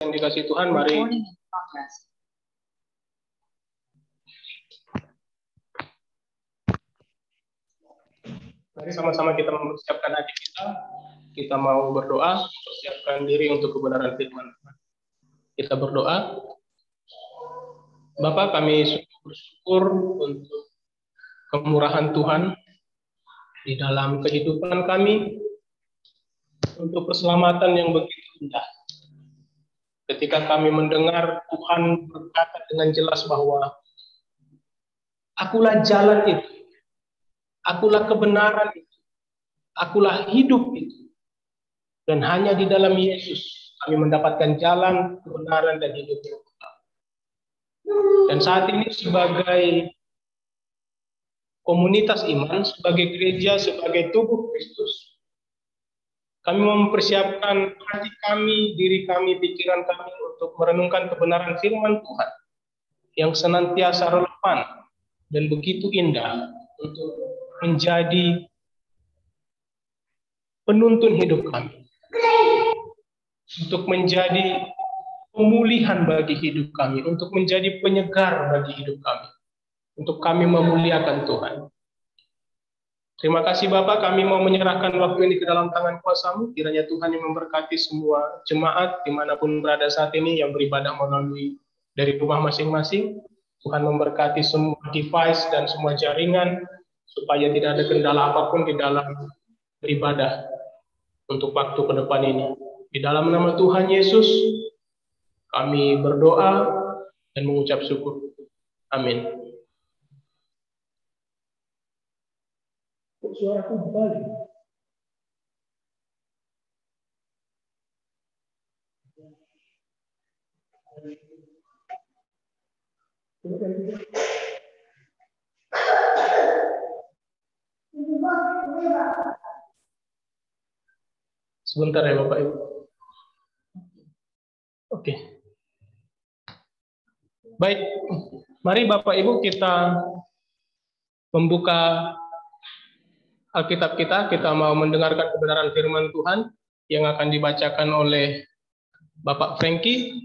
yang dikasih Tuhan, mari sama-sama kita mempersiapkan hati kita. Kita mau berdoa, persiapkan diri untuk kebenaran firman Tuhan. Kita berdoa. Bapa, kami bersyukur untuk kemurahan Tuhan di dalam kehidupan kami, untuk keselamatan yang begitu indah. Ketika kami mendengar Tuhan berkata dengan jelas bahwa akulah jalan itu, akulah kebenaran itu, akulah hidup itu. Dan hanya di dalam Yesus kami mendapatkan jalan, kebenaran, dan hidup yang kekal. Dan saat ini sebagai komunitas iman, sebagai gereja, sebagai tubuh Kristus, kami mempersiapkan hati kami, diri kami, pikiran kami untuk merenungkan kebenaran firman Tuhan yang senantiasa relevan dan begitu indah untuk menjadi penuntun hidup kami, untuk menjadi pemulihan bagi hidup kami, untuk menjadi penyegar bagi hidup kami, untuk kami memuliakan Tuhan. Terima kasih Bapak, kami mau menyerahkan waktu ini ke dalam tangan kuasa-Mu. Kiranya Tuhan yang memberkati semua jemaat dimanapun berada saat ini yang beribadah melalui dari rumah masing-masing. Tuhan memberkati semua device dan semua jaringan supaya tidak ada kendala apapun di dalam beribadah untuk waktu ke depan ini. Di dalam nama Tuhan Yesus kami berdoa dan mengucap syukur. Amin. Suaraku balik. Sebentar ya Bapak Ibu. Oke. Baik, mari Bapak Ibu kita membuka Alkitab kita mau mendengarkan kebenaran firman Tuhan yang akan dibacakan oleh Bapak Franky.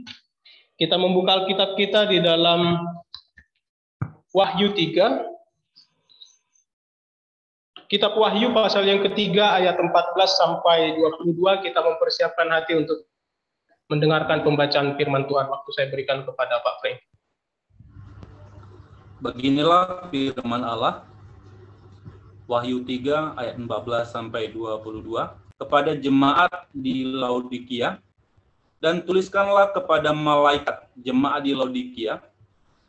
Kita membuka Alkitab kita di dalam Wahyu 3. Kitab Wahyu pasal yang ketiga ayat 14 sampai 22. Kita mempersiapkan hati untuk mendengarkan pembacaan firman Tuhan waktu saya berikan kepada Pak Franky. Beginilah firman Allah. Wahyu 3 ayat 14 sampai 22 kepada jemaat di Laodikia, dan tuliskanlah kepada malaikat jemaat di Laodikia,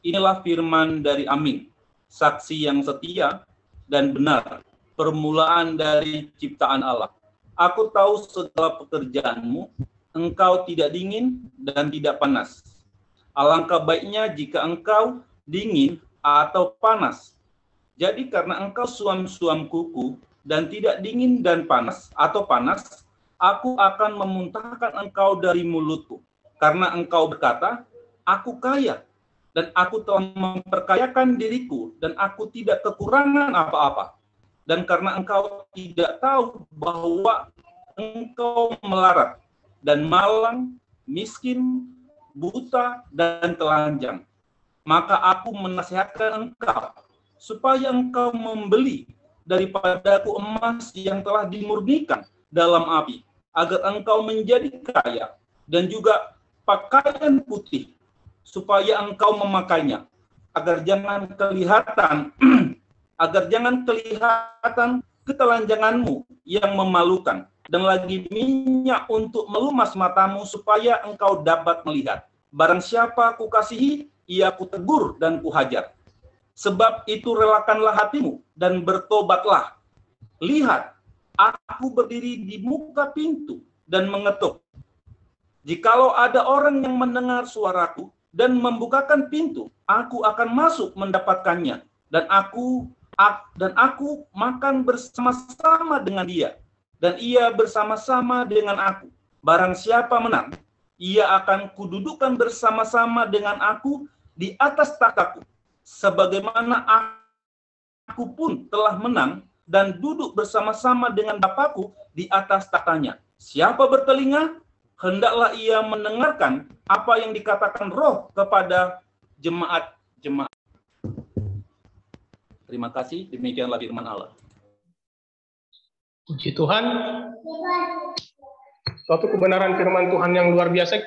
inilah firman dari Amin, saksi yang setia dan benar, permulaan dari ciptaan Allah. Aku tahu segala pekerjaanmu, engkau tidak dingin dan tidak panas. Alangkah baiknya jika engkau dingin atau panas. Jadi karena engkau suam-suam kuku dan tidak dingin dan panas atau panas, aku akan memuntahkan engkau dari mulutku. Karena engkau berkata, aku kaya dan aku telah memperkayakan diriku dan aku tidak kekurangan apa-apa. Dan karena engkau tidak tahu bahwa engkau melarat dan malang, miskin, buta, dan telanjang, maka aku menasihatkan engkau supaya engkau membeli daripadaku emas yang telah dimurnikan dalam api, agar engkau menjadi kaya, dan juga pakaian putih, supaya engkau memakainya, agar jangan kelihatan ketelanjanganmu yang memalukan, dan lagi minyak untuk melumas matamu, supaya engkau dapat melihat. Barang siapa kukasihi, ia kutegur dan kuhajar. Sebab itu relakanlah hatimu dan bertobatlah. Lihat, aku berdiri di muka pintu dan mengetuk. Jikalau ada orang yang mendengar suaraku dan membukakan pintu, aku akan masuk mendapatkannya, dan aku makan bersama-sama dengan dia, dan ia bersama-sama dengan aku. Barang siapa menang, ia akan kududukan bersama-sama dengan aku di atas takhtaku, sebagaimana aku pun telah menang dan duduk bersama-sama dengan Bapakku di atas tahtanya. Siapa bertelinga, hendaklah ia mendengarkan apa yang dikatakan Roh kepada jemaat-jemaat. Terima kasih, demikianlah firman Allah. Puji Tuhan. Suatu kebenaran firman Tuhan yang luar biasa.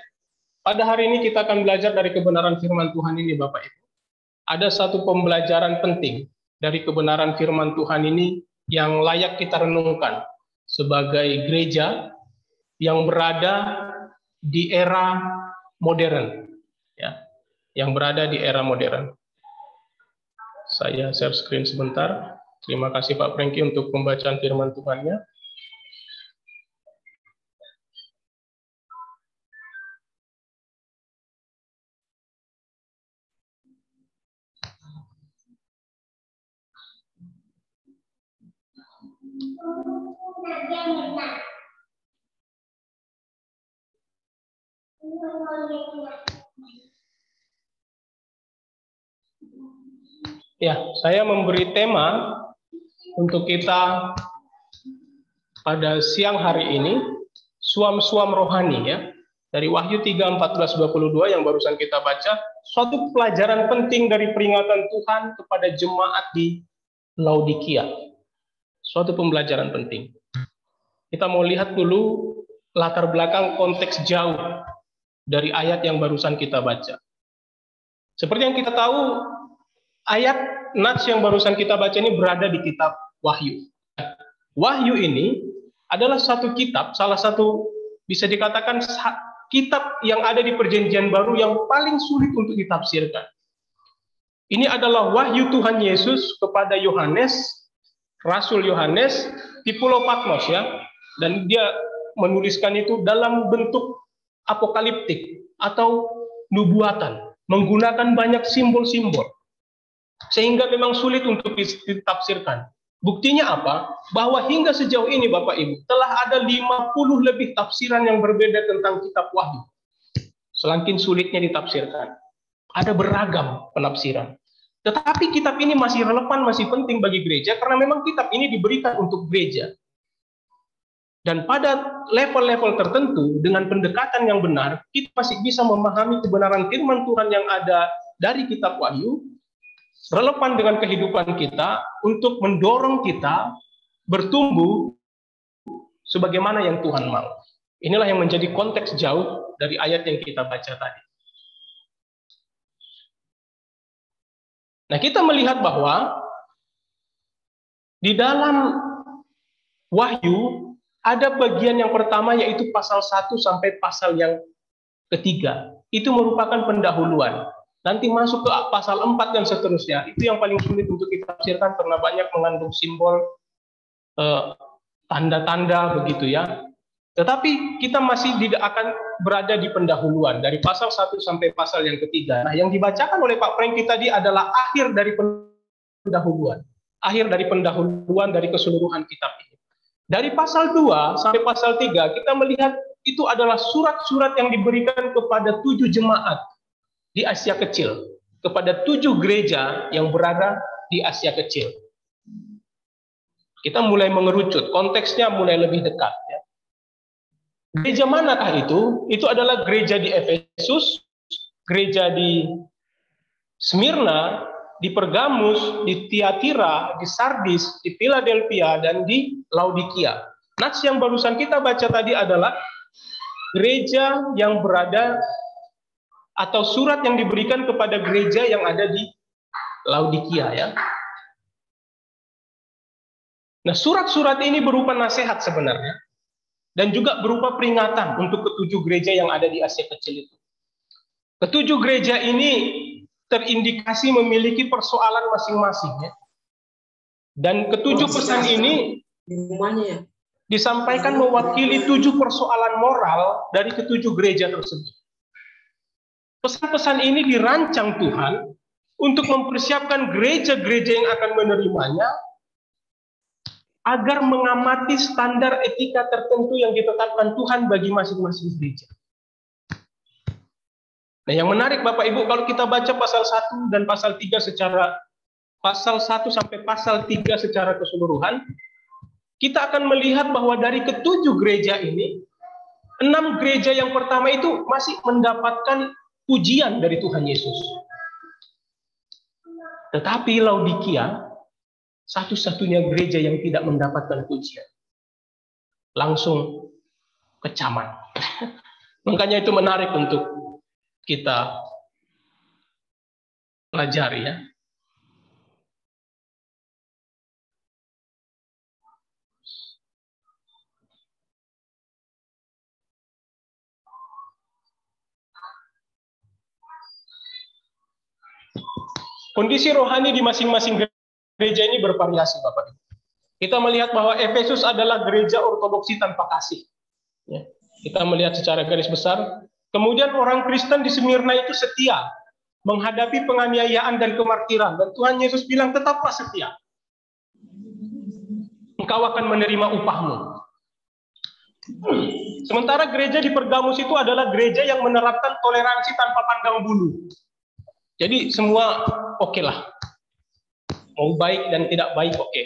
Pada hari ini kita akan belajar dari kebenaran firman Tuhan ini, Bapak Ibu. Ada satu pembelajaran penting dari kebenaran firman Tuhan ini yang layak kita renungkan sebagai gereja yang berada di era modern, ya, yang berada di era modern. Saya share screen sebentar. Terima kasih Pak Franky untuk pembacaan firman Tuhan-Nya. Ya, saya memberi tema untuk kita pada siang hari ini, suam-suam rohani, ya. Dari Wahyu 3, 14, 22 yang barusan kita baca, suatu pelajaran penting dari peringatan Tuhan kepada jemaat di Laodikia. Suatu pembelajaran penting. Kita mau lihat dulu latar belakang konteks jauh dari ayat yang barusan kita baca. Seperti yang kita tahu, ayat nats yang barusan kita baca ini berada di kitab Wahyu. Wahyu ini adalah satu kitab, salah satu bisa dikatakan kitab yang ada di Perjanjian Baru yang paling sulit untuk ditafsirkan. Ini adalah wahyu Tuhan Yesus kepada Yohanes, Rasul Yohanes di Pulau Patmos, ya. Dan dia menuliskan itu dalam bentuk apokaliptik atau nubuatan, menggunakan banyak simbol-simbol. Sehingga memang sulit untuk ditafsirkan. Buktinya apa? Bahwa hingga sejauh ini Bapak Ibu, telah ada 50 lebih tafsiran yang berbeda tentang kitab Wahyu. Semakin sulitnya ditafsirkan. Ada beragam penafsiran. Tetapi kitab ini masih relevan, masih penting bagi gereja, karena memang kitab ini diberikan untuk gereja. Dan pada level-level tertentu, dengan pendekatan yang benar, kita masih bisa memahami kebenaran firman Tuhan yang ada dari kitab Wahyu, relevan dengan kehidupan kita untuk mendorong kita bertumbuh sebagaimana yang Tuhan mau. Inilah yang menjadi konteks jauh dari ayat yang kita baca tadi. Nah, kita melihat bahwa di dalam Wahyu ada bagian yang pertama yaitu pasal 1 sampai pasal yang ketiga. Itu merupakan pendahuluan. Nanti masuk ke pasal 4 dan seterusnya. Itu yang paling sulit untuk ditafsirkan karena banyak mengandung simbol, tanda-tanda begitu ya. Tetapi kita masih tidak akan berada di pendahuluan dari pasal 1 sampai pasal yang ketiga. Nah, yang dibacakan oleh Pak Franky tadi adalah akhir dari pendahuluan. Akhir dari pendahuluan dari keseluruhan kitab ini. Dari pasal 2 sampai pasal 3 kita melihat itu adalah surat-surat yang diberikan kepada 7 jemaat di Asia Kecil, kepada 7 gereja yang berada di Asia Kecil. Kita mulai mengerucut, konteksnya mulai lebih dekat. Ya. Gereja manakah itu? Itu adalah gereja di Efesus, gereja di Smyrna, di Pergamus, di Tiatira, di Sardis, di Philadelphia, dan di Laodikia. Nats yang barusan kita baca tadi adalah gereja yang berada atau surat yang diberikan kepada gereja yang ada di Laodikia, ya. Nah, surat-surat ini berupa nasihat sebenarnya dan juga berupa peringatan untuk ketujuh gereja yang ada di Asia Kecil itu. Ketujuh gereja ini terindikasi memiliki persoalan masing-masing, ya. Dan ketujuh pesan ini disampaikan mewakili 7 persoalan moral dari ketujuh gereja tersebut. Pesan-pesan ini dirancang Tuhan untuk mempersiapkan gereja-gereja yang akan menerimanya agar mengamati standar etika tertentu yang ditetapkan Tuhan bagi masing-masing gereja. Nah, yang menarik Bapak Ibu, kalau kita baca pasal 1 dan pasal 3 pasal 1 sampai pasal 3 secara keseluruhan, kita akan melihat bahwa dari ketujuh gereja ini 6 gereja yang pertama itu masih mendapatkan pujian dari Tuhan Yesus. Tetapi Laodikia satu-satunya gereja yang tidak mendapatkan pujian. Langsung kecaman. Makanya itu menarik untuk kita pelajari ya. Kondisi rohani di masing-masing gereja ini bervariasi, Bapak. Kita melihat bahwa Efesus adalah gereja ortodoksi tanpa kasih. Ya. Kita melihat secara garis besar. Kemudian orang Kristen di Smyrna itu setia menghadapi penganiayaan dan kemartiran. Dan Tuhan Yesus bilang, tetaplah setia. Engkau akan menerima upahmu. Sementara gereja di Pergamus itu adalah gereja yang menerapkan toleransi tanpa pandang bulu. Jadi semua oke lah. Mau baik dan tidak baik oke.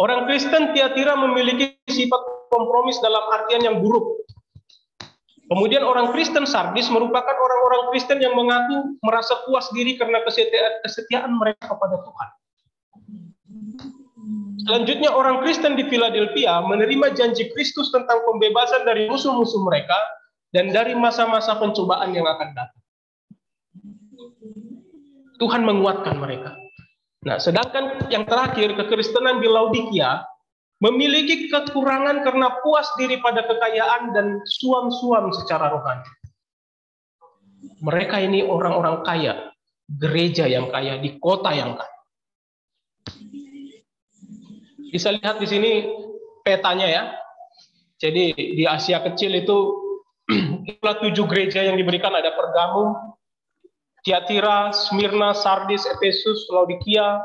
Orang Kristen Tiatira memiliki sifat kompromis dalam artian yang buruk. Kemudian orang Kristen Sardis merupakan orang-orang Kristen yang mengaku merasa puas diri karena kesetiaan mereka kepada Tuhan. Selanjutnya orang Kristen di Philadelphia menerima janji Kristus tentang pembebasan dari musuh-musuh mereka dan dari masa-masa pencobaan yang akan datang. Tuhan menguatkan mereka. Nah, sedangkan yang terakhir, kekristenan di Laodikia memiliki kekurangan karena puas diri pada kekayaan dan suam-suam secara rohani. Mereka ini orang-orang kaya, gereja yang kaya, di kota yang kaya. Bisa lihat di sini petanya ya. Jadi di Asia Kecil itu 7 gereja yang diberikan, ada Pergamum, Tiatira, Smyrna, Sardis, Efesus, Laodikia,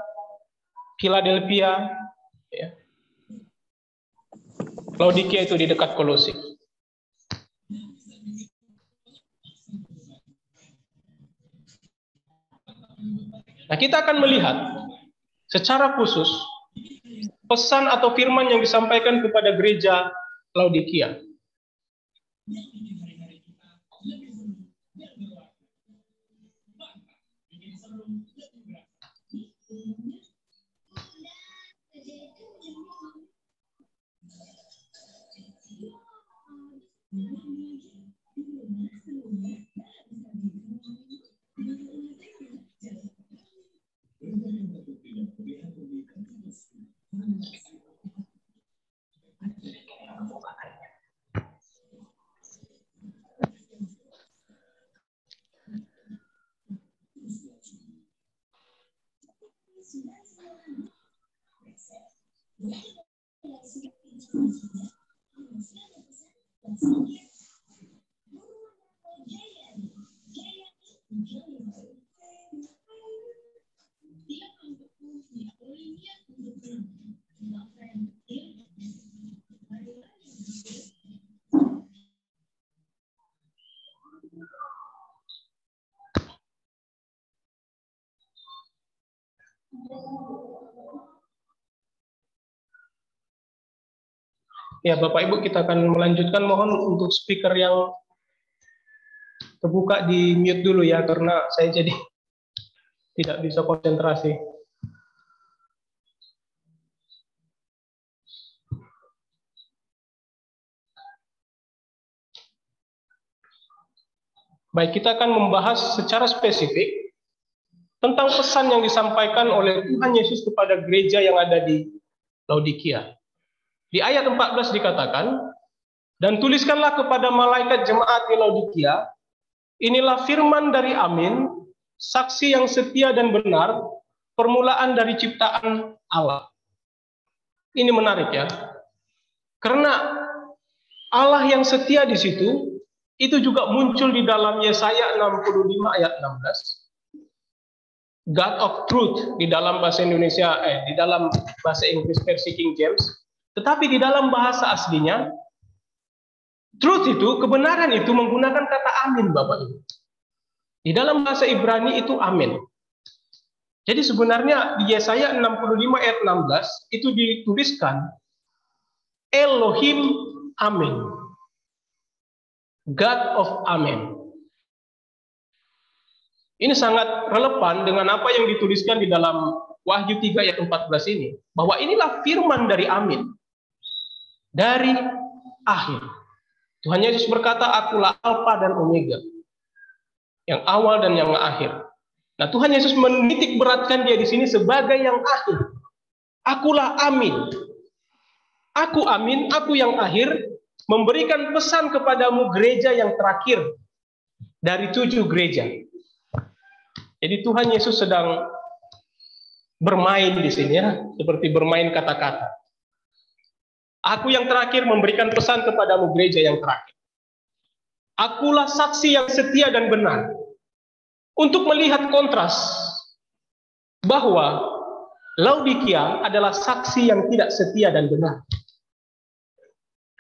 Philadelphia. Ya. Laodikia itu di dekat Kolose. Nah, kita akan melihat secara khusus pesan atau firman yang disampaikan kepada gereja Laodikia. Ya, Bapak Ibu, kita akan melanjutkan. Mohon untuk speaker yang terbuka di mute dulu ya, karena saya jadi tidak bisa konsentrasi. Baik, kita akan membahas secara spesifik tentang pesan yang disampaikan oleh Tuhan Yesus kepada gereja yang ada di Laodikia. Di ayat 14 dikatakan, dan tuliskanlah kepada malaikat jemaat di Laodikia, inilah firman dari Amin, saksi yang setia dan benar, permulaan dari ciptaan Allah. Ini menarik ya, karena Allah yang setia di situ, itu juga muncul di dalam Yesaya 65 ayat 16. God of Truth di dalam bahasa Indonesia, di dalam bahasa Inggris versi King James. Tetapi di dalam bahasa aslinya, truth itu, kebenaran itu menggunakan kata amin, Bapak Ibu. Di dalam bahasa Ibrani itu amin. Jadi sebenarnya di Yesaya 65 ayat 16 itu dituliskan Elohim amin. God of Amen. Ini sangat relevan dengan apa yang dituliskan di dalam Wahyu 3 ayat 14 ini. Bahwa inilah firman dari Amin. Dari akhir. Tuhan Yesus berkata, akulah Alfa dan Omega. Yang awal dan yang akhir. Nah, Tuhan Yesus menitik beratkan dia di sini sebagai yang akhir. Akulah Amin. Aku Amin, aku yang akhir, memberikan pesan kepadamu gereja yang terakhir dari 7 gereja. Jadi Tuhan Yesus sedang bermain di sini ya, seperti bermain kata-kata. Aku yang terakhir memberikan pesan kepadamu gereja yang terakhir. Akulah saksi yang setia dan benar. Untuk melihat kontras bahwa Laodikia adalah saksi yang tidak setia dan benar.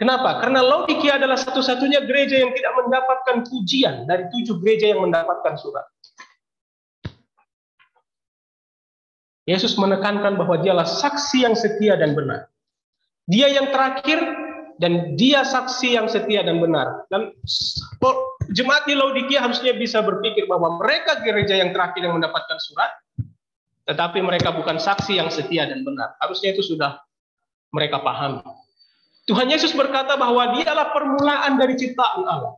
Kenapa? Karena Laodikia adalah satu-satunya gereja yang tidak mendapatkan pujian dari 7 gereja yang mendapatkan surat. Yesus menekankan bahwa dialah saksi yang setia dan benar. Dia yang terakhir dan dia saksi yang setia dan benar. Dan jemaat di Laodikia harusnya bisa berpikir bahwa mereka gereja yang terakhir yang mendapatkan surat, tetapi mereka bukan saksi yang setia dan benar. Harusnya itu sudah mereka pahami. Tuhan Yesus berkata bahwa dialah permulaan dari ciptaan Allah.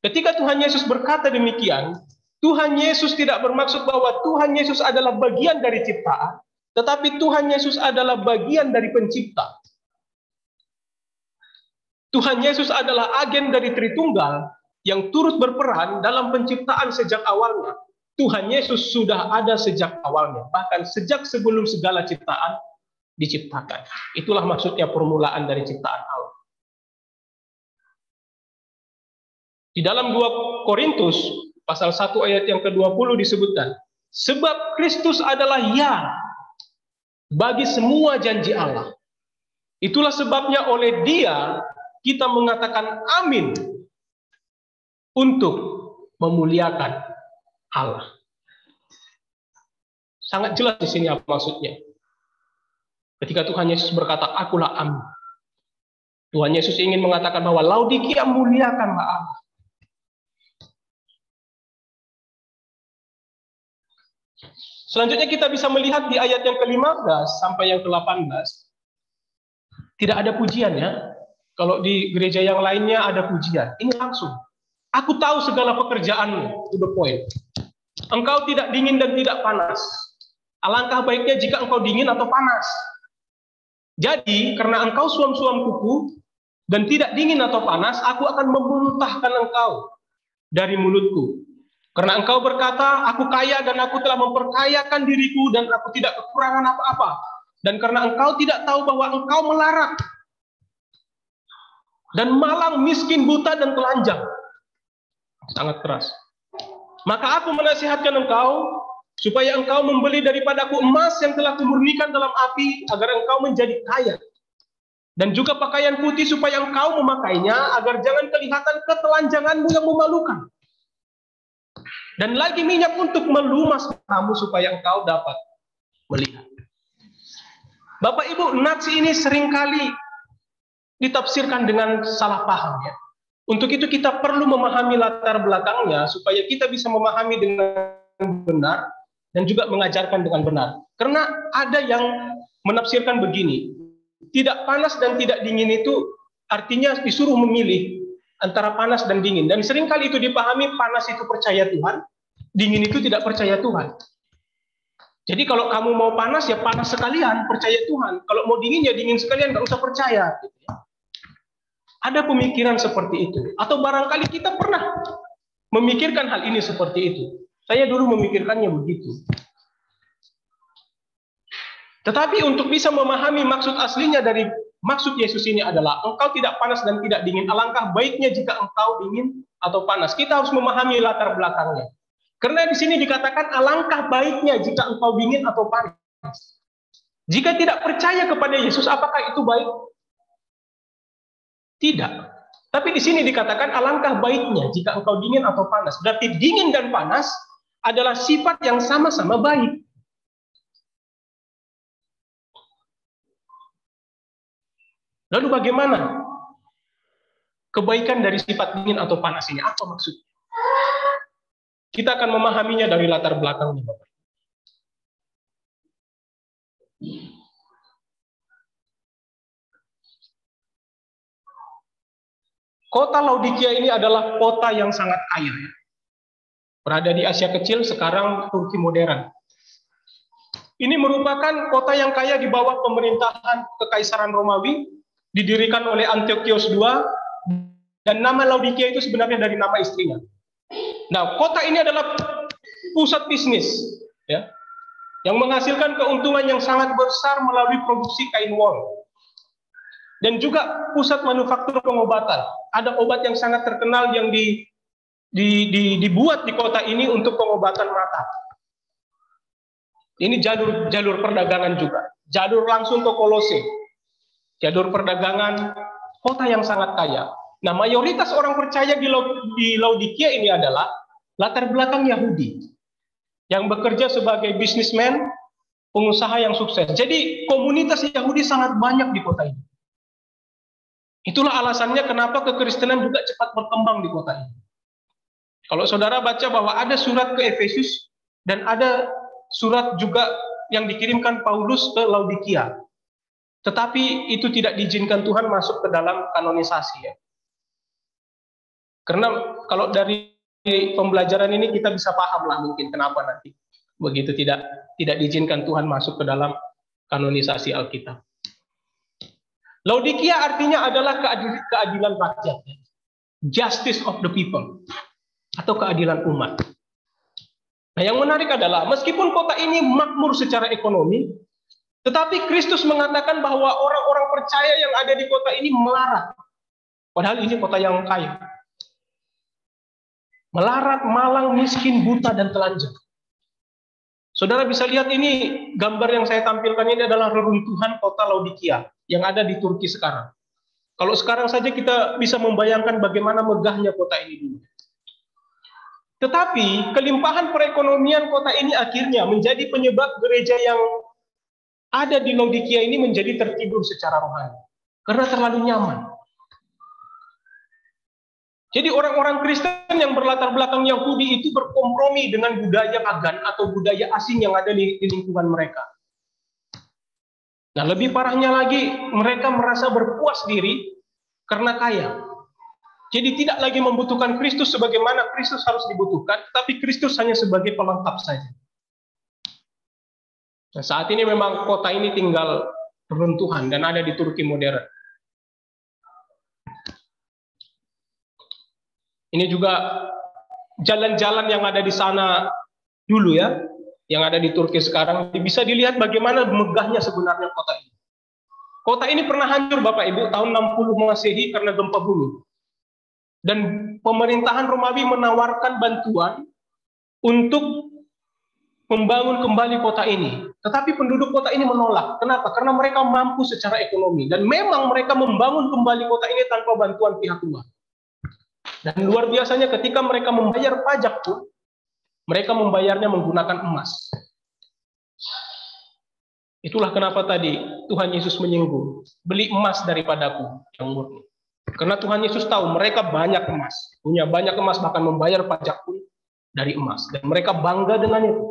Ketika Tuhan Yesus berkata demikian, Tuhan Yesus tidak bermaksud bahwa Tuhan Yesus adalah bagian dari ciptaan, tetapi Tuhan Yesus adalah bagian dari pencipta. Tuhan Yesus adalah agen dari Tritunggal yang turut berperan dalam penciptaan sejak awalnya. Tuhan Yesus sudah ada sejak awalnya, bahkan sejak sebelum segala ciptaan diciptakan. Itulah maksudnya permulaan dari ciptaan Allah. Di dalam 2 Korintus pasal 1 ayat yang ke-20 disebutkan, sebab Kristus adalah ya bagi semua janji Allah. Itulah sebabnya oleh Dia kita mengatakan amin untuk memuliakan Allah. Sangat jelas di sini apa maksudnya. Ketika Tuhan Yesus berkata, akulah amin. Tuhan Yesus ingin mengatakan bahwa Laodikia muliakanlah Allah. Selanjutnya kita bisa melihat di ayat yang ke-15 sampai yang ke-18. Tidak ada pujian ya. Kalau di gereja yang lainnya ada pujian. Ini langsung. Aku tahu segala pekerjaanmu. To the point. Engkau tidak dingin dan tidak panas. Alangkah baiknya jika engkau dingin atau panas. Jadi, karena engkau suam-suam kuku dan tidak dingin atau panas, aku akan memuntahkan engkau dari mulutku. Karena engkau berkata, aku kaya dan aku telah memperkayakan diriku dan aku tidak kekurangan apa-apa. Dan karena engkau tidak tahu bahwa engkau melarat dan malang, miskin, buta, dan telanjang. Sangat keras. Maka aku menasihatkan engkau, supaya engkau membeli daripadaku emas yang telah kumurnikan dalam api, agar engkau menjadi kaya. Dan juga pakaian putih supaya engkau memakainya, agar jangan kelihatan ketelanjanganmu yang memalukan. Dan lagi minyak untuk melumas kamu supaya engkau dapat melihat. Bapak Ibu, nats ini seringkali ditafsirkan dengan salah paham ya. Untuk itu kita perlu memahami latar belakangnya supaya kita bisa memahami dengan benar dan juga mengajarkan dengan benar. Karena ada yang menafsirkan begini, tidak panas dan tidak dingin itu artinya disuruh memilih antara panas dan dingin. Dan seringkali itu dipahami panas itu percaya Tuhan, dingin itu tidak percaya Tuhan. Jadi kalau kamu mau panas ya panas sekalian, percaya Tuhan. Kalau mau dingin ya dingin sekalian, nggak usah percaya. Ada pemikiran seperti itu. Atau barangkali kita pernah memikirkan hal ini seperti itu. Saya dulu memikirkannya begitu. Tetapi untuk bisa memahami maksud aslinya dari maksud Yesus ini adalah engkau tidak panas dan tidak dingin. Alangkah baiknya jika engkau dingin atau panas. Kita harus memahami latar belakangnya. Karena di sini dikatakan alangkah baiknya jika engkau dingin atau panas. Jika tidak percaya kepada Yesus, apakah itu baik? Tidak. Tapi di sini dikatakan alangkah baiknya jika engkau dingin atau panas. Berarti dingin dan panas adalah sifat yang sama-sama baik. Lalu bagaimana kebaikan dari sifat dingin atau panas ini. Apa maksudnya? Kita akan memahaminya dari latar belakangnya, Bapak. Kota Laodikia ini adalah kota yang sangat kaya. Berada di Asia Kecil, sekarang Turki modern. Ini merupakan kota yang kaya di bawah pemerintahan Kekaisaran Romawi, didirikan oleh Antiochus II, dan nama Laodikia itu sebenarnya dari nama istrinya. Nah, kota ini adalah pusat bisnis, ya, yang menghasilkan keuntungan yang sangat besar melalui produksi kain wol. Dan juga pusat manufaktur pengobatan. Ada obat yang sangat terkenal yang dibuat di kota ini untuk pengobatan mata. Ini jalur perdagangan juga. Jalur langsung ke Kolose. Jalur perdagangan, kota yang sangat kaya. Nah, mayoritas orang percaya di Laodikia ini adalah latar belakang Yahudi yang bekerja sebagai bisnismen, pengusaha yang sukses. Jadi komunitas Yahudi sangat banyak di kota ini. Itulah alasannya kenapa kekristenan juga cepat berkembang di kota ini. Kalau saudara baca bahwa ada surat ke Efesus dan ada surat juga yang dikirimkan Paulus ke Laodikia. Tetapi itu tidak diizinkan Tuhan masuk ke dalam kanonisasi, ya. Karena kalau dari pembelajaran ini kita bisa paham lah mungkin kenapa nanti begitu tidak diizinkan Tuhan masuk ke dalam kanonisasi Alkitab. Laodikia artinya adalah keadilan rakyat, justice of the people, atau keadilan umat. Nah, yang menarik adalah meskipun kota ini makmur secara ekonomi, tetapi Kristus mengatakan bahwa orang-orang percaya yang ada di kota ini melarat. Padahal ini kota yang kaya. Melarat, malang, miskin, buta, dan telanjang. Saudara bisa lihat ini, gambar yang saya tampilkan ini adalah reruntuhan kota Laodikia yang ada di Turki sekarang. Kalau sekarang saja kita bisa membayangkan bagaimana megahnya kota ini dulu. Tetapi kelimpahan perekonomian kota ini akhirnya menjadi penyebab gereja yang ada di Laodikia ini menjadi tertidur secara rohani. Karena terlalu nyaman. Jadi orang-orang Kristen yang berlatar belakang Yahudi itu berkompromi dengan budaya pagan atau budaya asing yang ada di lingkungan mereka. Nah, lebih parahnya lagi, mereka merasa berpuas diri karena kaya. Jadi tidak lagi membutuhkan Kristus sebagaimana Kristus harus dibutuhkan, tapi Kristus hanya sebagai pelengkap saja. Nah, saat ini memang kota ini tinggal runtuhan dan ada di Turki modern. Ini juga jalan-jalan yang ada di sana dulu, ya, yang ada di Turki sekarang, bisa dilihat bagaimana megahnya sebenarnya kota ini. Kota ini pernah hancur, Bapak Ibu, tahun 60 Masehi karena gempa bumi. Dan pemerintahan Romawi menawarkan bantuan untuk membangun kembali kota ini. Tetapi penduduk kota ini menolak. Kenapa? Karena mereka mampu secara ekonomi. Dan memang mereka membangun kembali kota ini tanpa bantuan pihak luar. Dan luar biasanya ketika mereka membayar pajak pun, mereka membayarnya menggunakan emas. Itulah kenapa tadi Tuhan Yesus menyinggung, beli emas daripadaku yang murni. Karena Tuhan Yesus tahu mereka banyak emas, punya banyak emas, bahkan membayar pajak pun dari emas. Dan mereka bangga dengan itu.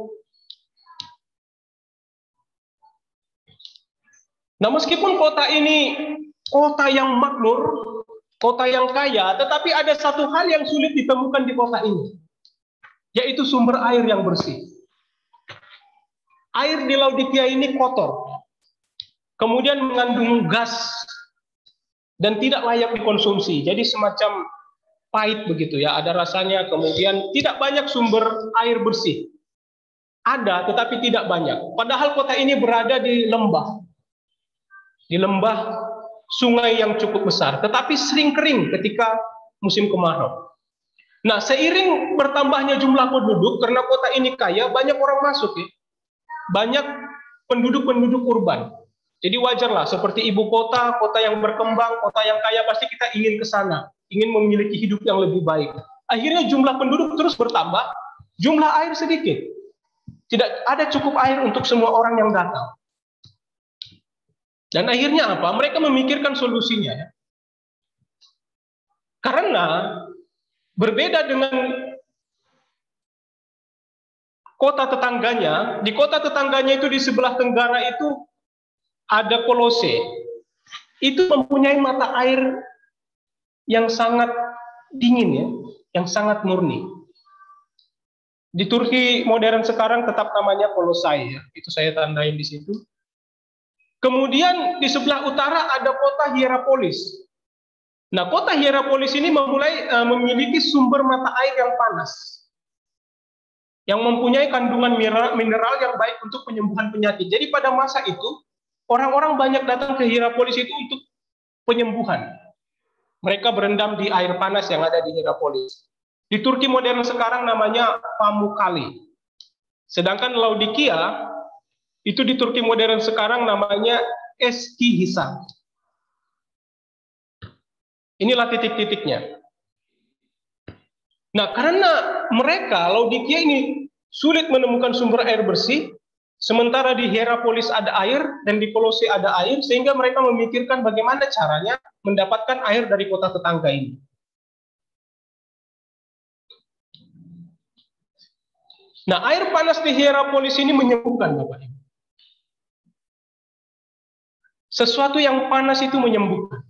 Nah, meskipun kota ini kota yang makmur, kota yang kaya, tetapi ada satu hal yang sulit ditemukan di kota ini, yaitu sumber air yang bersih. Air di Laodikia ini kotor, kemudian mengandung gas, dan tidak layak dikonsumsi. Jadi semacam pahit begitu, ya, ada rasanya. Kemudian tidak banyak sumber air bersih. Ada, tetapi tidak banyak. Padahal kota ini berada di lembah sungai yang cukup besar, tetapi sering kering ketika musim kemarau. Nah, seiring bertambahnya jumlah penduduk, karena kota ini kaya, banyak orang masuk, ya. Banyak penduduk-penduduk urban. Jadi wajarlah, seperti ibu kota, kota yang berkembang, kota yang kaya, pasti kita ingin ke sana, ingin memiliki hidup yang lebih baik. Akhirnya jumlah penduduk terus bertambah, jumlah air sedikit. Tidak ada cukup air untuk semua orang yang datang. Dan akhirnya apa? Mereka memikirkan solusinya, ya. Karena berbeda dengan kota tetangganya, di kota tetangganya itu di sebelah tenggara itu ada Kolose. Itu mempunyai mata air yang sangat dingin ya, yang sangat murni. Di Turki modern sekarang tetap namanya Kolosai ya, itu saya tandain di situ. Kemudian di sebelah utara ada kota Hierapolis. Nah, kota Hierapolis ini memiliki sumber mata air yang panas, yang mempunyai kandungan mineral yang baik untuk penyembuhan penyakit. Jadi pada masa itu, orang-orang banyak datang ke Hierapolis itu untuk penyembuhan. Mereka berendam di air panas yang ada di Hierapolis. Di Turki modern sekarang namanya Pamukkale. Sedangkan Laodikia, itu di Turki modern sekarang namanya Eskihisar. Inilah titik-titiknya. Nah, karena mereka, Laodikia ini sulit menemukan sumber air bersih, sementara di Hierapolis ada air dan di Kolose ada air, sehingga mereka memikirkan bagaimana caranya mendapatkan air dari kota tetangga ini. Nah, air panas di Hierapolis ini menyembuhkan, Bapak Ibu. Sesuatu yang panas itu menyembuhkan.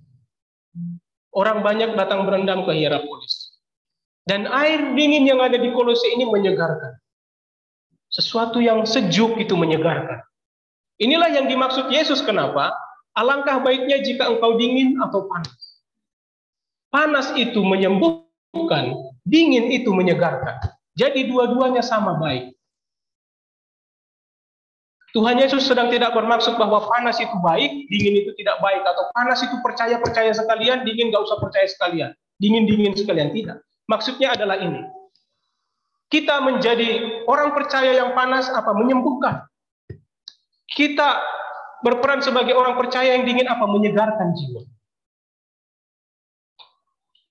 Orang banyak datang berendam ke Hierapolis. Dan air dingin yang ada di Kolose ini menyegarkan. Sesuatu yang sejuk itu menyegarkan. Inilah yang dimaksud Yesus. Kenapa? Alangkah baiknya jika engkau dingin atau panas. Panas itu menyembuhkan, dingin itu menyegarkan. Jadi dua-duanya sama baik. Tuhan Yesus sedang tidak bermaksud bahwa panas itu baik, dingin itu tidak baik. Atau panas itu percaya-percaya sekalian, dingin gak usah percaya sekalian. Dingin-dingin sekalian, tidak. Maksudnya adalah ini. Kita menjadi orang percaya yang panas apa? Menyembuhkan. Kita berperan sebagai orang percaya yang dingin apa? Menyegarkan jiwa.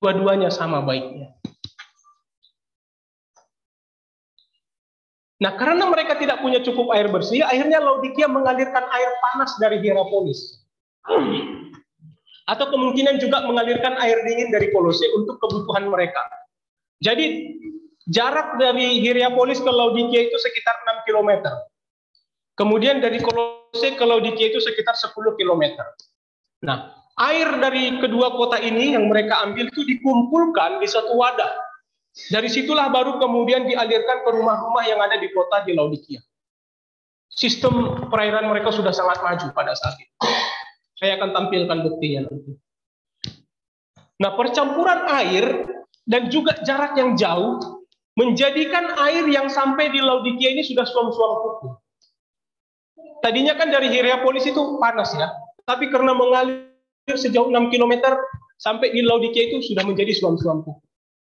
Dua-duanya sama baiknya. Nah, karena mereka tidak punya cukup air bersih, akhirnya Laodikia mengalirkan air panas dari Hierapolis. Atau kemungkinan juga mengalirkan air dingin dari Kolose untuk kebutuhan mereka. Jadi jarak dari Hierapolis ke Laodikia itu sekitar 6 km. Kemudian dari Kolose ke Laodikia itu sekitar 10 km. Nah, air dari kedua kota ini yang mereka ambil itu dikumpulkan di satu wadah. Dari situlah baru kemudian dialirkan ke rumah-rumah yang ada di kota di Laodikia. Sistem perairan mereka sudah sangat maju pada saat itu. Saya akan tampilkan buktinya nanti. Nah, percampuran air dan juga jarak yang jauh menjadikan air yang sampai di Laodikia ini sudah suam-suam kuku. Tadinya kan dari Hierapolis itu panas ya, tapi karena mengalir sejauh 6 km sampai di Laodikia itu sudah menjadi suam-suam kuku.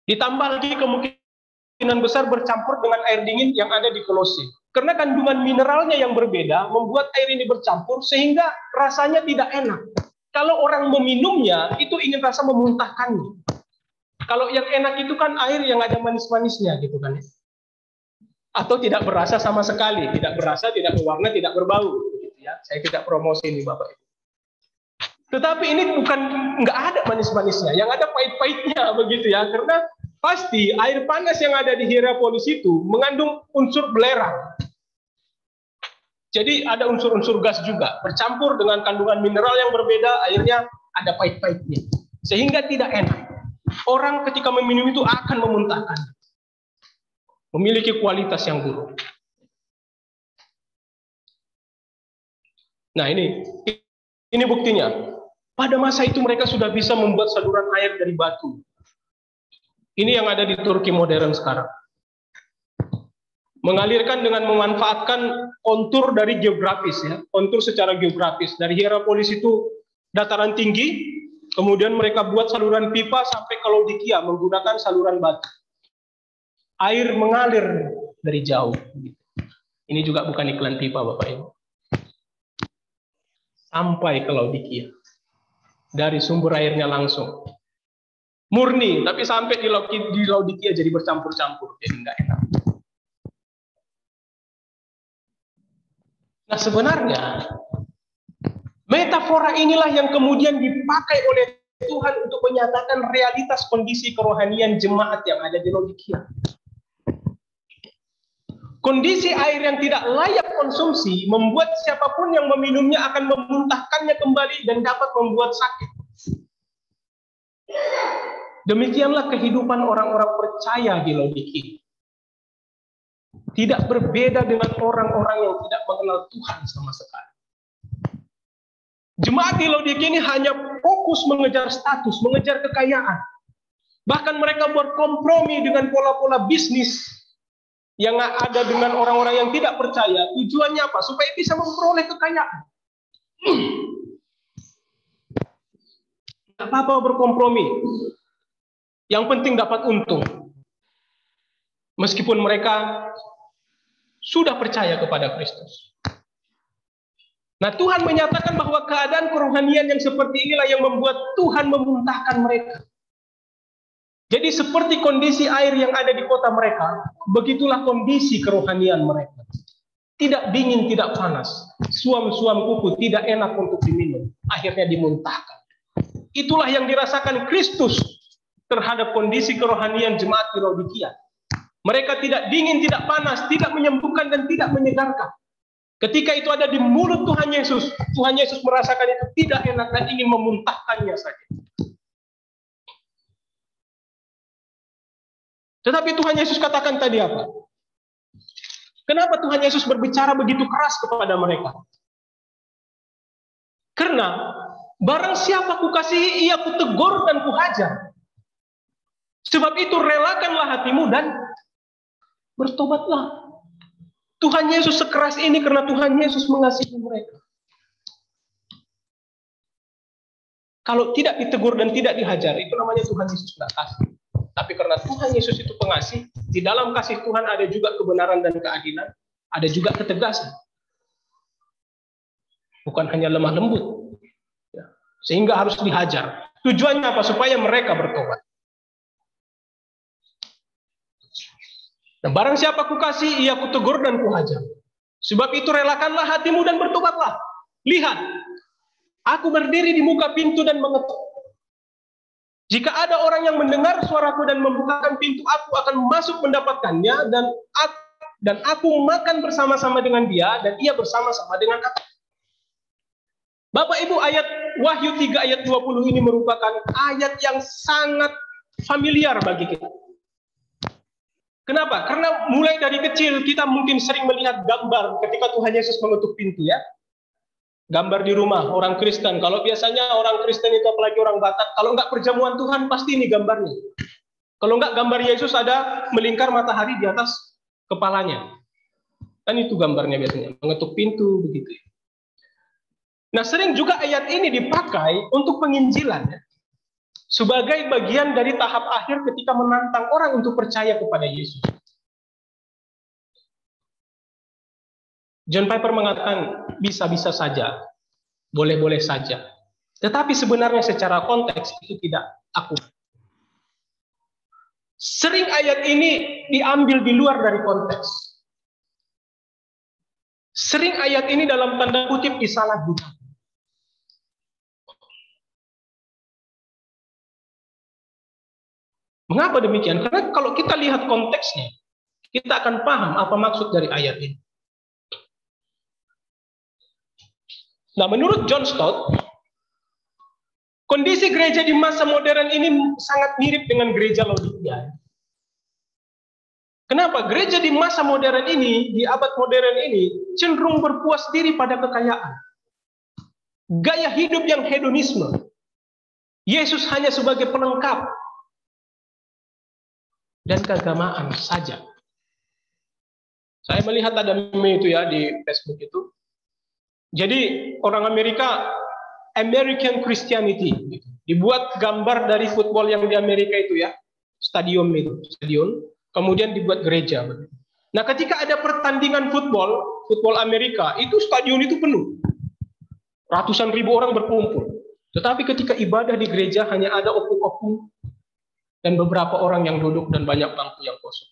Ditambah lagi kemungkinan besar bercampur dengan air dingin yang ada di Kolose. Karena kandungan mineralnya yang berbeda membuat air ini bercampur sehingga rasanya tidak enak. Kalau orang meminumnya itu ingin rasa memuntahkannya. Kalau yang enak itu kan air yang ada manis-manisnya gitu kan. Atau tidak berasa sama sekali, tidak berasa, tidak berwarna, tidak berbau gitu ya. Saya tidak promosi ini Bapak Ibu. Tetapi ini bukan nggak ada manis-manisnya, yang ada pahit-pahitnya begitu ya, karena pasti air panas yang ada di Hierapolis itu mengandung unsur belerang. Jadi ada unsur-unsur gas juga, bercampur dengan kandungan mineral yang berbeda, akhirnya ada pahit-pahitnya. Sehingga tidak enak. Orang ketika meminum itu akan memuntahkan. Memiliki kualitas yang buruk. Nah ini buktinya. Pada masa itu mereka sudah bisa membuat saluran air dari batu. Ini yang ada di Turki modern sekarang. Mengalirkan dengan memanfaatkan kontur dari geografis ya, kontur secara geografis. Dari Hierapolis itu dataran tinggi, kemudian mereka buat saluran pipa sampai ke Laodikia menggunakan saluran batu. Air mengalir dari jauh. Ini juga bukan iklan pipa Bapak Ibu. Sampai ke Laodikia. Dari sumber airnya langsung. Murni, tapi sampai di Laodikia jadi bercampur-campur. Jadi nggak enak. Nah sebenarnya, metafora inilah yang kemudian dipakai oleh Tuhan untuk menyatakan realitas kondisi kerohanian jemaat yang ada di Laodikia. Kondisi air yang tidak layak konsumsi membuat siapapun yang meminumnya akan memuntahkannya kembali dan dapat membuat sakit. Demikianlah kehidupan orang-orang percaya di Laodikia. Tidak berbeda dengan orang-orang yang tidak mengenal Tuhan sama sekali. Jemaat di Laodikia ini hanya fokus mengejar status, mengejar kekayaan. Bahkan mereka berkompromi dengan pola-pola bisnis yang ada dengan orang-orang yang tidak percaya. Tujuannya apa? Supaya bisa memperoleh kekayaan. Tidak apa-apa berkompromi. Yang penting dapat untung. Meskipun mereka sudah percaya kepada Kristus. Nah, Tuhan menyatakan bahwa keadaan kerohanian yang seperti inilah yang membuat Tuhan memuntahkan mereka. Jadi seperti kondisi air yang ada di kota mereka, begitulah kondisi kerohanian mereka. Tidak dingin, tidak panas. Suam-suam kuku tidak enak untuk diminum. Akhirnya dimuntahkan. Itulah yang dirasakan Kristus terhadap kondisi kerohanian jemaat di Laodikia. Mereka tidak dingin, tidak panas, tidak menyembuhkan dan tidak menyegarkan. Ketika itu ada di mulut Tuhan Yesus merasakan itu tidak enak dan ingin memuntahkannya saja. Tetapi Tuhan Yesus katakan tadi apa? Kenapa Tuhan Yesus berbicara begitu keras kepada mereka? Karena barang siapa kukasihi, ia kutegur dan kuhajar. Sebab itu relakanlah hatimu dan bertobatlah. Tuhan Yesus sekeras ini karena Tuhan Yesus mengasihi mereka. Kalau tidak ditegur dan tidak dihajar, itu namanya Tuhan Yesus tidak kasih. Tapi karena Tuhan Yesus itu pengasih, di dalam kasih Tuhan ada juga kebenaran dan keadilan, ada juga ketegasan. Bukan hanya lemah lembut. Sehingga harus dihajar. Tujuannya apa? Supaya mereka bertobat. Nah, barang siapa kukasih, ia kutegur dan kuhajar. Sebab itu relakanlah hatimu dan bertobatlah. Lihat, aku berdiri di muka pintu dan mengetuk. Jika ada orang yang mendengar suaraku dan membukakan pintu, aku akan masuk mendapatkannya dan aku makan bersama-sama dengan dia dan ia bersama-sama dengan aku. Bapak Ibu, ayat Wahyu 3 ayat 20 ini merupakan ayat yang sangat familiar bagi kita. Kenapa? Karena mulai dari kecil kita mungkin sering melihat gambar ketika Tuhan Yesus mengetuk pintu, ya. Gambar di rumah orang Kristen. Kalau biasanya orang Kristen itu, apalagi orang Batak, kalau nggak perjamuan Tuhan pasti ini gambarnya. Kalau nggak gambar Yesus ada melingkar matahari di atas kepalanya. Kan itu gambarnya biasanya, mengetuk pintu begitu. Nah, sering juga ayat ini dipakai untuk penginjilan, ya. Sebagai bagian dari tahap akhir ketika menantang orang untuk percaya kepada Yesus. John Piper mengatakan bisa-bisa saja, boleh-boleh saja. Tetapi sebenarnya secara konteks itu tidak akurat. Sering ayat ini diambil di luar dari konteks. Sering ayat ini dalam tanda kutip disalahgunakan. Mengapa demikian? Karena kalau kita lihat konteksnya, kita akan paham apa maksud dari ayat ini. Nah, menurut John Stott, kondisi gereja di masa modern ini sangat mirip dengan gereja Laodikia. Kenapa? Gereja di masa modern ini, di abad modern ini, cenderung berpuas diri pada kekayaan. Gaya hidup yang hedonisme. Yesus hanya sebagai pelengkap. Dan keagamaan saja. Saya melihat ada meme itu ya di Facebook itu. Jadi orang Amerika, American Christianity, gitu. Dibuat gambar dari football yang di Amerika itu ya, stadion, kemudian dibuat gereja. Nah, ketika ada pertandingan football Amerika, itu stadion itu penuh, ratusan ribu orang berkumpul. Tetapi ketika ibadah di gereja hanya ada opung-opung dan beberapa orang yang duduk dan banyak bangku yang kosong.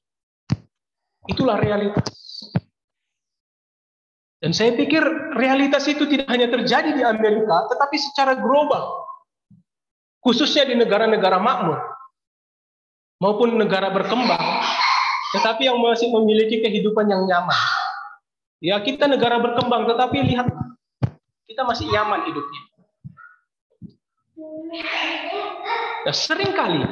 Itulah realitas. Dan saya pikir realitas itu tidak hanya terjadi di Amerika, tetapi secara global. khususnya di negara-negara makmur maupun negara berkembang, tetapi yang masih memiliki kehidupan yang nyaman. Ya, kita negara berkembang, tetapi lihat, kita masih nyaman hidupnya. Nah, seringkali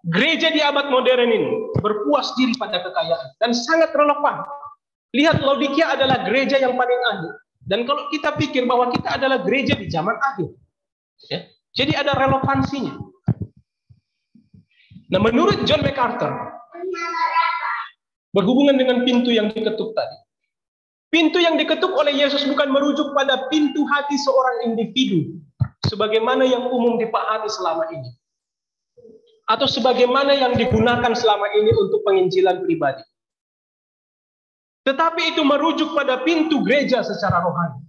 gereja di abad modern ini berpuas diri pada kekayaan dan sangat relevan. Lihat, Laodikia adalah gereja yang paling akhir. Dan kalau kita pikir bahwa kita adalah gereja di zaman akhir, ya, jadi ada relevansinya. Nah, menurut John MacArthur, berhubungan dengan pintu yang diketuk tadi, pintu yang diketuk oleh Yesus bukan merujuk pada pintu hati seorang individu, sebagaimana yang umum dipahami selama ini, atau sebagaimana yang digunakan selama ini untuk penginjilan pribadi. Tetapi itu merujuk pada pintu gereja secara rohani.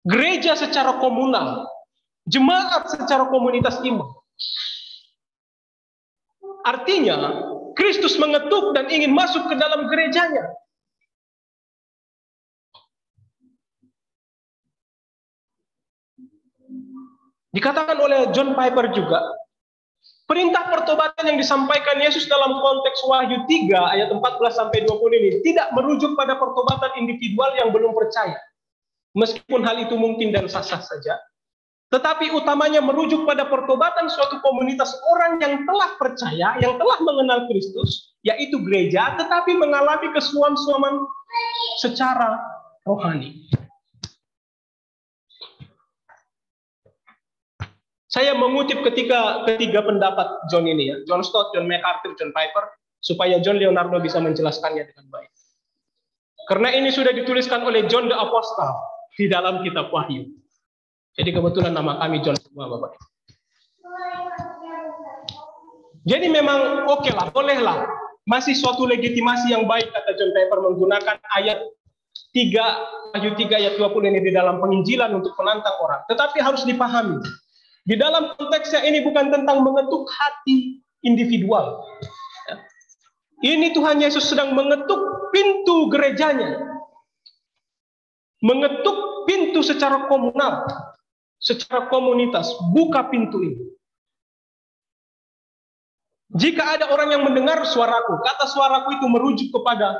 Gereja secara komunal, jemaat secara komunitas iman. Artinya, Kristus mengetuk dan ingin masuk ke dalam gerejanya. Dikatakan oleh John Piper juga, perintah pertobatan yang disampaikan Yesus dalam konteks Wahyu 3 ayat 14-20 ini tidak merujuk pada pertobatan individual yang belum percaya. Meskipun hal itu mungkin dan sah-sah saja, tetapi utamanya merujuk pada pertobatan suatu komunitas orang yang telah percaya, yang telah mengenal Kristus, yaitu gereja, tetapi mengalami kesuam-suaman secara rohani. Saya mengutip ketiga pendapat John ini, ya, John Stott, John MacArthur, John Piper, supaya John Leonardo bisa menjelaskannya dengan baik. Karena ini sudah dituliskan oleh John the Apostle di dalam kitab Wahyu. Jadi kebetulan nama kami John semua, Bapak. Jadi memang oke lah, bolehlah. Masih suatu legitimasi yang baik, kata John Piper, menggunakan ayat 3, Wahyu 3 ayat 20 ini di dalam penginjilan untuk menantang orang. Tetapi harus dipahami, di dalam konteksnya ini bukan tentang mengetuk hati individual. Ini Tuhan Yesus sedang mengetuk pintu gerejanya. Mengetuk pintu secara komunal, secara komunitas. Buka pintu ini. Jika ada orang yang mendengar suaraku, kata suaraku itu merujuk kepada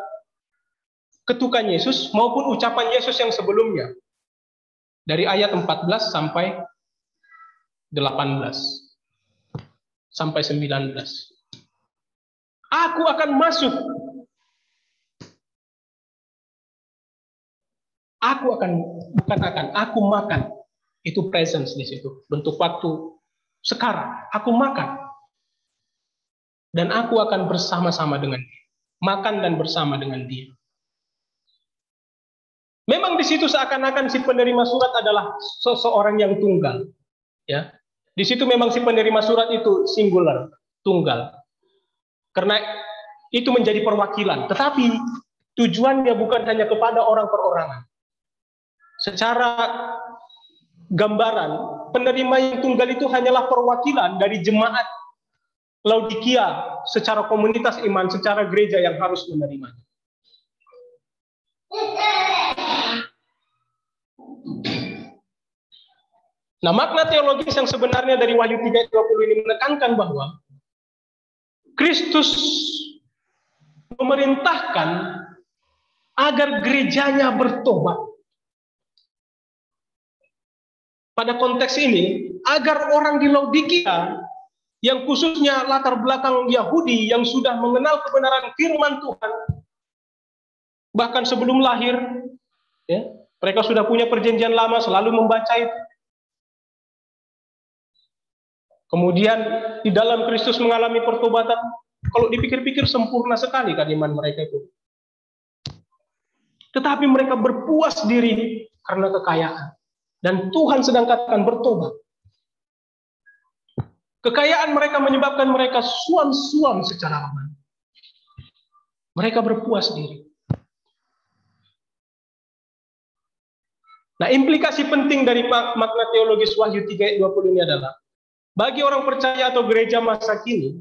ketukan Yesus maupun ucapan Yesus yang sebelumnya. Dari ayat 14 sampai 18 sampai 19. Aku akan masuk. Aku makan. Itu presence di situ. Bentuk waktu sekarang. Aku makan. Dan aku akan bersama-sama dengan dia. Makan dan bersama dengan dia. Memang di situ seakan-akan si penerima surat adalah seseorang yang tunggal. Ya. Di situ memang si penerima surat itu singular, tunggal. Karena itu menjadi perwakilan. Tetapi tujuannya bukan hanya kepada orang perorangan. Secara gambaran, penerima yang tunggal itu hanyalah perwakilan dari jemaat Laodikia secara komunitas iman, secara gereja yang harus menerimanya. Nah, makna teologis yang sebenarnya dari Wahyu 3:20 ini menekankan bahwa Kristus memerintahkan agar gerejanya bertobat. Pada konteks ini, agar orang di Laodikia yang khususnya latar belakang Yahudi yang sudah mengenal kebenaran firman Tuhan, bahkan sebelum lahir, ya, mereka sudah punya perjanjian lama, selalu membaca itu. Kemudian di dalam Kristus mengalami pertobatan. Kalau dipikir-pikir sempurna sekali kan iman mereka itu. Tetapi mereka berpuas diri karena kekayaan. Dan Tuhan sedang katakan bertobat. Kekayaan mereka menyebabkan mereka suam-suam secara rohani. Mereka berpuas diri. Nah, implikasi penting dari makna teologis Wahyu 3:20 ini adalah bagi orang percaya atau gereja masa kini,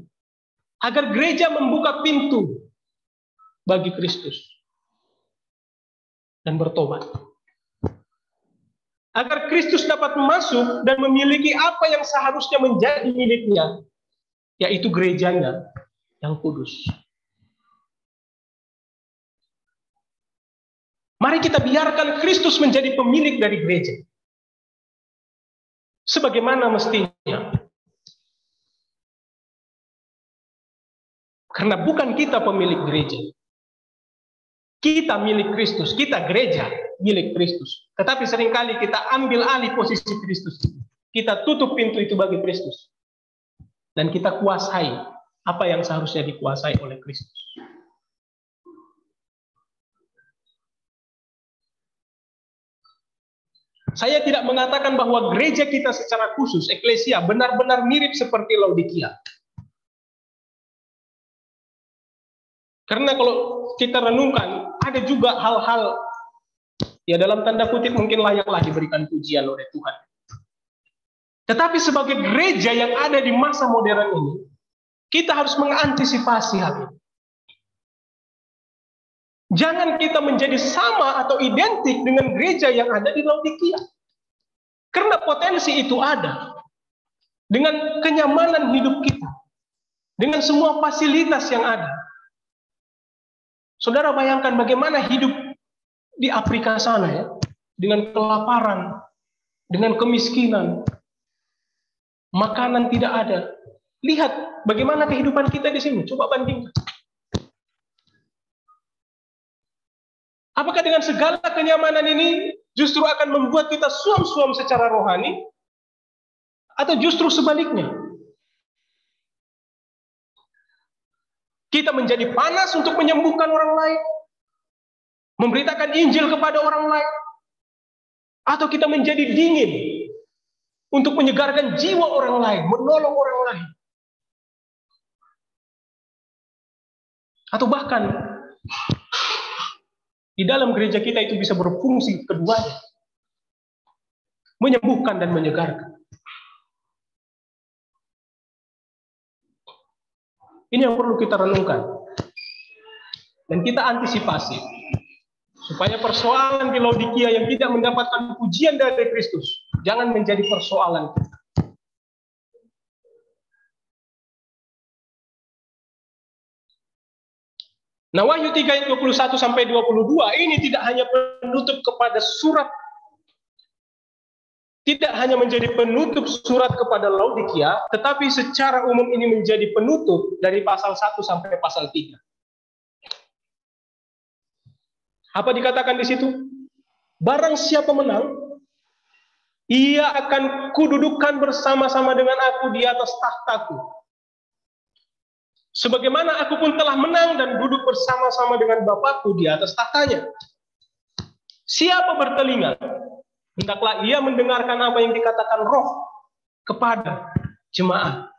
agar gereja membuka pintu bagi Kristus dan bertobat. agar Kristus dapat masuk dan memiliki apa yang seharusnya menjadi miliknya, yaitu gerejanya yang kudus. Mari kita biarkan Kristus menjadi pemilik dari gereja, sebagaimana mestinya. Karena bukan kita pemilik gereja. Kita milik Kristus, kita gereja milik Kristus. Tetapi seringkali kita ambil alih posisi Kristus. Kita tutup pintu itu bagi Kristus. Dan kita kuasai apa yang seharusnya dikuasai oleh Kristus. Saya tidak mengatakan bahwa gereja kita secara khusus, eklesia, benar-benar mirip seperti Laodikia. Karena kalau kita renungkan, ada juga hal-hal, ya dalam tanda kutip mungkin layaklah diberikan pujian oleh Tuhan. Tetapi sebagai gereja yang ada di masa modern ini, kita harus mengantisipasi hal ini. Jangan kita menjadi sama atau identik dengan gereja yang ada di Laodikia. Karena potensi itu ada. Dengan kenyamanan hidup kita. Dengan semua fasilitas yang ada. Saudara bayangkan bagaimana hidup di Afrika sana ya. Dengan kelaparan. Dengan kemiskinan. Makanan tidak ada. Lihat bagaimana kehidupan kita di sini. Coba bandingkan. Apakah dengan segala kenyamanan ini justru akan membuat kita suam-suam secara rohani? Atau justru sebaliknya? Kita menjadi panas untuk menyembuhkan orang lain? Memberitakan Injil kepada orang lain? Atau kita menjadi dingin untuk menyegarkan jiwa orang lain, menolong orang lain? Atau bahkan di dalam gereja kita itu bisa berfungsi keduanya. Menyembuhkan dan menyegarkan. Ini yang perlu kita renungkan. Dan kita antisipasi. Supaya persoalan di Laodikia yang tidak mendapatkan pujian dari Kristus, jangan menjadi persoalan kita. Nah, Wahyu 3 ayat 21 sampai 22 ini tidak hanya penutup kepada surat, tidak hanya menjadi penutup surat kepada Laodikia, tetapi secara umum ini menjadi penutup dari pasal 1 sampai pasal 3. Apa dikatakan di situ? Barang siapa menang, ia akan kududukan bersama-sama dengan aku di atas tahtaku. Sebagaimana aku pun telah menang dan duduk bersama-sama dengan Bapakku di atas tahtanya. Siapa bertelinga, hendaklah ia mendengarkan apa yang dikatakan Roh kepada jemaat.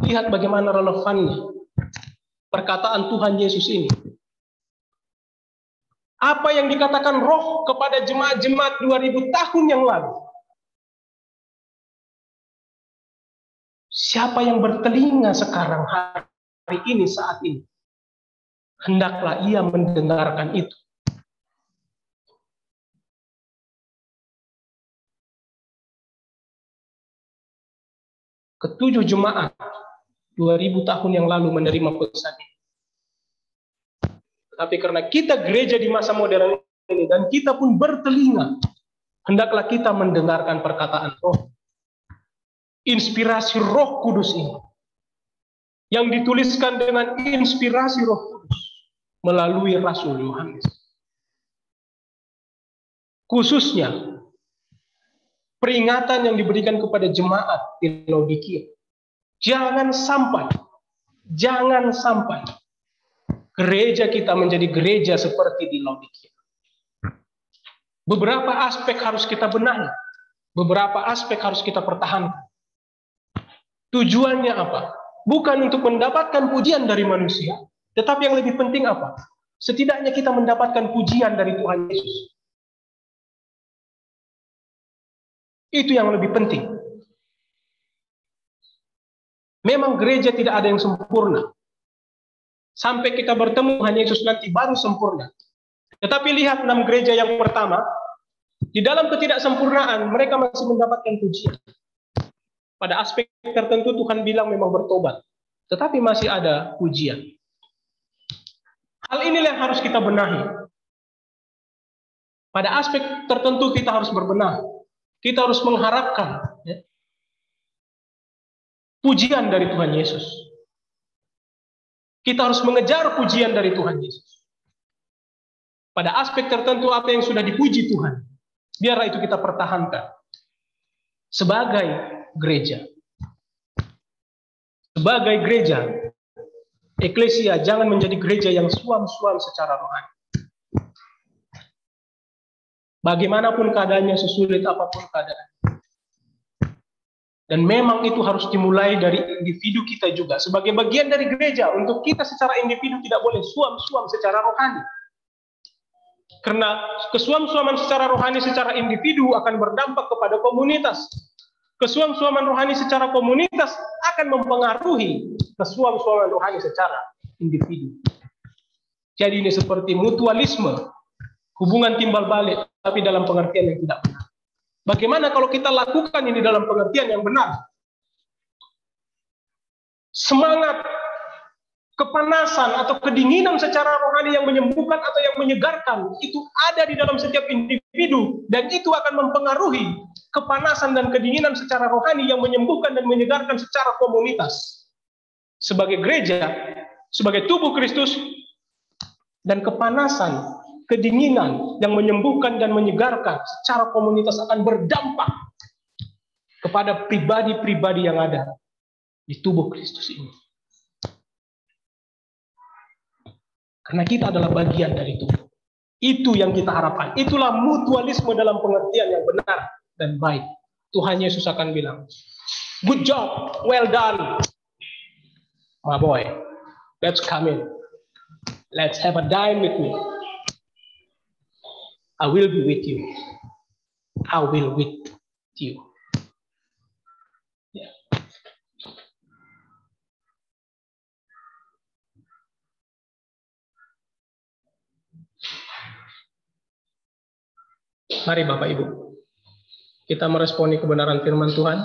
Lihat bagaimana relevannya perkataan Tuhan Yesus ini. Apa yang dikatakan Roh kepada jemaat-jemaat 2000 tahun yang lalu. Siapa yang bertelinga sekarang hari ini saat ini, hendaklah ia mendengarkan itu. Ketujuh jemaat 2000 tahun yang lalu menerima pesan ini. Tapi karena kita gereja di masa modern ini dan kita pun bertelinga, hendaklah kita mendengarkan perkataan Roh. Inspirasi Roh Kudus ini yang dituliskan dengan inspirasi Roh Kudus melalui Rasul Yohanes. Khususnya peringatan yang diberikan kepada jemaat di Laodikia. Jangan sampai gereja kita menjadi gereja seperti di Laodikia. Beberapa aspek harus kita benahi, beberapa aspek harus kita pertahankan. Tujuannya apa? Bukan untuk mendapatkan pujian dari manusia, tetapi yang lebih penting apa? Setidaknya kita mendapatkan pujian dari Tuhan Yesus. Itu yang lebih penting. Memang gereja tidak ada yang sempurna. Sampai kita bertemu Tuhan Yesus nanti baru sempurna. Tetapi lihat 6 gereja yang pertama, Di dalam ketidaksempurnaan, mereka masih mendapatkan pujian. Pada aspek tertentu Tuhan bilang memang bertobat, tetapi masih ada pujian. Hal inilah yang harus kita benahi. Pada aspek tertentu kita harus berbenah. Kita harus mengharapkan pujian dari Tuhan Yesus. Kita harus mengejar pujian dari Tuhan Yesus. Pada aspek tertentu apa yang sudah dipuji Tuhan, biarlah itu kita pertahankan. Sebagai gereja. Sebagai gereja, eklesia jangan menjadi gereja yang suam-suam secara rohani. Bagaimanapun keadaannya, sesulit apapun keadaan. Dan memang itu harus dimulai dari individu kita juga. Sebagai bagian dari gereja, untuk kita secara individu tidak boleh suam-suam secara rohani. Karena kesuam-suaman secara rohani secara individu akan berdampak kepada komunitas. Kesuam-suaman rohani secara komunitas akan mempengaruhi kesuam-suaman rohani secara individu. Jadi ini seperti mutualisme, hubungan timbal balik, tapi dalam pengertian yang tidak benar. Bagaimana kalau kita lakukan ini dalam pengertian yang benar? Semangat, kepanasan atau kedinginan secara rohani yang menyembuhkan atau yang menyegarkan itu ada di dalam setiap individu, dan itu akan mempengaruhi kepanasan dan kedinginan secara rohani yang menyembuhkan dan menyegarkan secara komunitas. Sebagai gereja, sebagai tubuh Kristus, dan kepanasan, kedinginan yang menyembuhkan dan menyegarkan secara komunitas akan berdampak kepada pribadi-pribadi yang ada di tubuh Kristus ini. Karena kita adalah bagian dari tubuh. Itu yang kita harapkan. Itulah mutualisme dalam pengertian yang benar dan baik. Tuhan Yesus akan bilang, good job, well done, my boy. Let's come in. Let's have a dine with me. I will be with you. I will with you. Yeah. Mari Bapak Ibu, kita meresponi kebenaran firman Tuhan.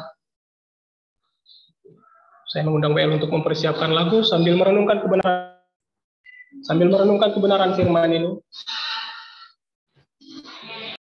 Saya mengundang WL untuk mempersiapkan lagu sambil merenungkan kebenaran firman ini.